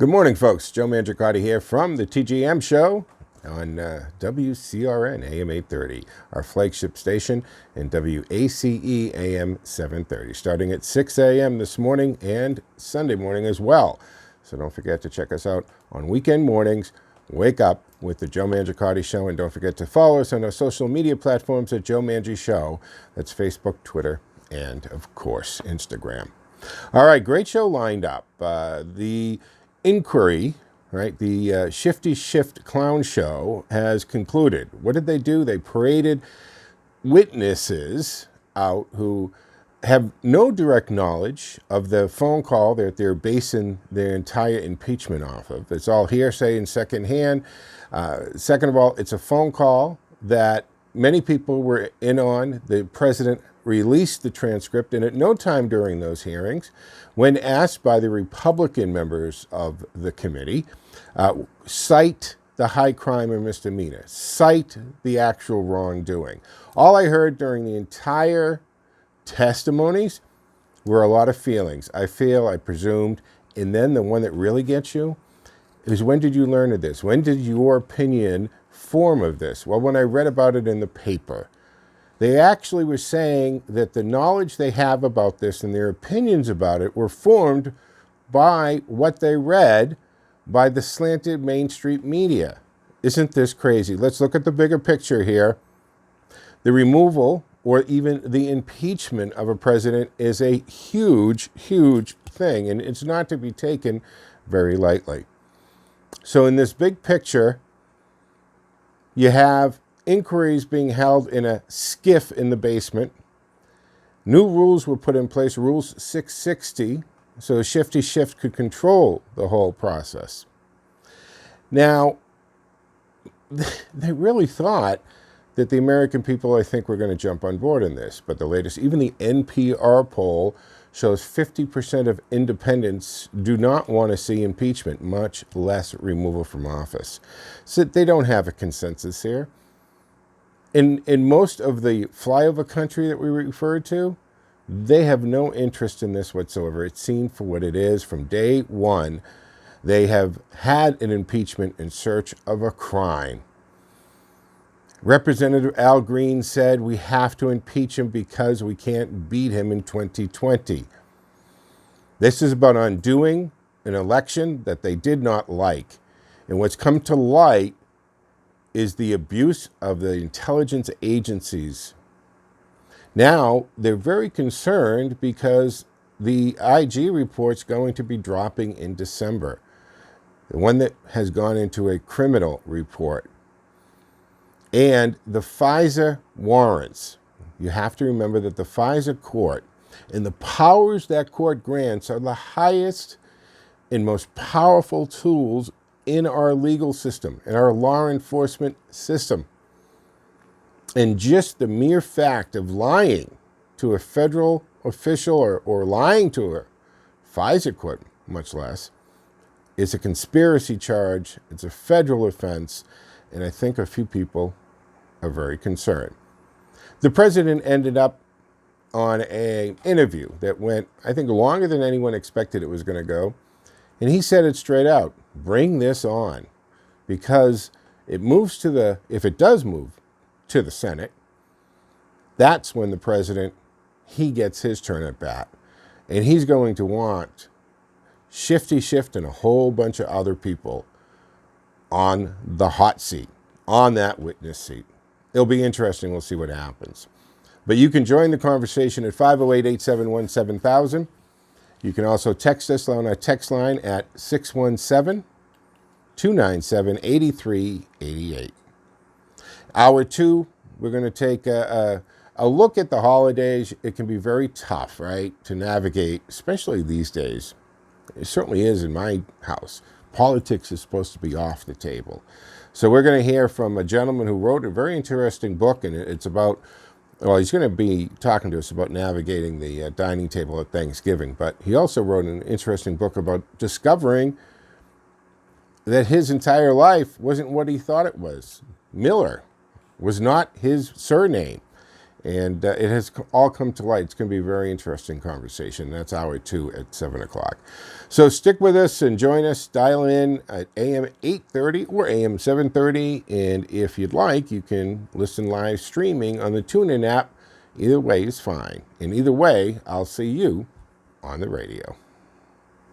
Good morning, folks. Joe Mandricotti here from the TGM show on WCRN AM 830, our flagship station, and WACE AM 730, starting at 6 a.m. this morning and Sunday morning as well. So don't forget to check us out on weekend mornings. Wake up with the Joe Mandricotti Show, and don't forget to follow us on our social media platforms at Joe Mandri Show. That's Facebook, Twitter, and, of course, Instagram. All right, great show lined up. The inquiry, right, the Shifty Shift Clown Show has concluded. What did they do? They paraded witnesses out who have no direct knowledge of the phone call that they're basing their entire impeachment off of. It's all hearsay and secondhand. Second of all, it's a phone call that many people were in on. The president released the transcript, and at no time during those hearings, when asked by the Republican members of the committee, cite the high crime or misdemeanor, cite the actual wrongdoing. All I heard during the entire testimonies were a lot of feelings. I presumed, and then the one that really gets you is, when did you learn of this? When did your opinion form of this? Well, when I read about it in the paper. They actually were saying that the knowledge they have about this and their opinions about it were formed by what they read by the slanted Main Street media. Isn't this crazy? Let's look at the bigger picture here. The removal or even the impeachment of a president is a huge, huge thing, and it's not to be taken very lightly. So in this big picture, you have inquiries being held in a skiff in the basement. New rules were put in place, Rules 660, so Shifty Shift could control the whole process. Now, they really thought that the American people, I think, were going to jump on board in this. But the latest, even the NPR poll shows 50% of independents do not want to see impeachment, much less removal from office. So they don't have a consensus here. In most of the flyover country that we referred to, they have no interest in this whatsoever. It's seen for what it is from day one. They have had an impeachment in search of a crime. Representative Al Green said we have to impeach him because we can't beat him in 2020. This is about undoing an election that they did not like. And what's come to light is the abuse of the intelligence agencies. Now, they're very concerned because the IG report's going to be dropping in December, the one that has gone into a criminal report. And the FISA warrants. You have to remember that the FISA court and the powers that court grants are the highest and most powerful tools in our legal system, in our law enforcement system. And just the mere fact of lying to a federal official or lying to a FISA court, much less, is a conspiracy charge. It's a federal offense, and I think a few people are very concerned. The president ended up on an interview that went, I think, longer than anyone expected it was going to go. And he said it straight out, bring this on, because it moves to if it does move to the Senate, that's when the president, he gets his turn at bat. And he's going to want Shifty Shift and a whole bunch of other people on the hot seat, on that witness seat. It'll be interesting. We'll see what happens. But you can join the conversation at 508-871-7000. You can also text us on our text line at 617-297-8388. Hour two, we're going to take a look at the holidays. It can be very tough, right, to navigate, especially these days. It certainly is in my house. Politics is supposed to be off the table. So we're going to hear from a gentleman who wrote a very interesting book, and it's about, well, he's going to be talking to us about navigating the dining table at Thanksgiving, but he also wrote an interesting book about discovering that his entire life wasn't what he thought it was. Miller was not his surname. And it has all come to light. It's going to be a very interesting conversation. That's hour 2 at 7 o'clock. So stick with us and join us. Dial in at AM 830 or AM 730. And if you'd like, you can listen live streaming on the TuneIn app. Either way is fine. And either way, I'll see you on the radio.